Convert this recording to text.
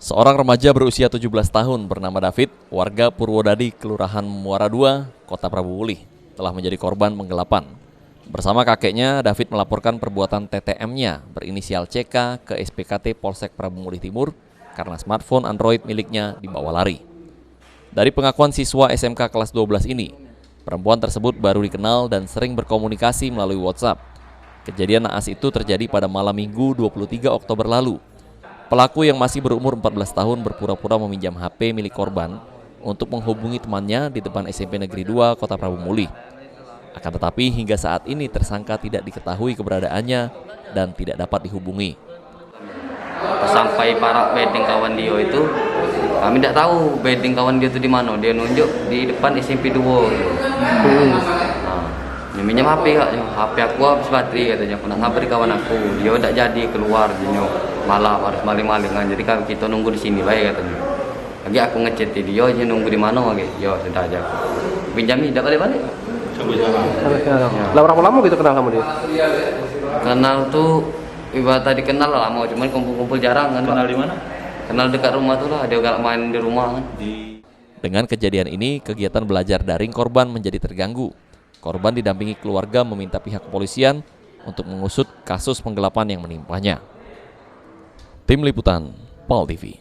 Seorang remaja berusia 17 tahun bernama David, warga Purwodadi, Kelurahan Muara II, Kota Prabu Mulih, telah menjadi korban penggelapan. Bersama kakeknya, David melaporkan perbuatan TTM-nya berinisial CK ke SPKT Polsek Prabu Mulih Timur karena smartphone Android miliknya dibawa lari. Dari pengakuan siswa SMK kelas 12 ini, perempuan tersebut baru dikenal dan sering berkomunikasi melalui WhatsApp. Kejadian naas itu terjadi pada malam Minggu 23 Oktober lalu. Pelaku yang masih berumur 14 tahun berpura-pura meminjam HP milik korban untuk menghubungi temannya di depan SMP Negeri 2 Kota Prabu Mulih. Akan tetapi hingga saat ini tersangka tidak diketahui keberadaannya dan tidak dapat dihubungi. Sampai para bedding kawan dia itu, kami tidak tahu bedding kawan dia itu di mana. Dia nunjuk di depan SMP 2. Dia minjem HP kak, HP aku habis baterai katanya. Aku nak sampai di kawan aku, dia tidak jadi keluar, dia malam harus maling-malingan. Jadi kita nunggu di sini baik katanya. Lagi aku ngechat dia nunggu di mana lagi. Yo sudah aja. Pinjami tidak balik-balik. Lah berapa lama gitu kenal sama dia? Kenal tuh ibarat tadi kenal lama, cuman kumpul-kumpul jarang kan. Kenal di mana? Kenal dekat rumah tuh lah, dia galak main di rumah kan. Dengan kejadian ini, kegiatan belajar daring korban menjadi terganggu. Korban didampingi keluarga meminta pihak kepolisian untuk mengusut kasus penggelapan yang menimpanya. Tim Liputan, PAL TV.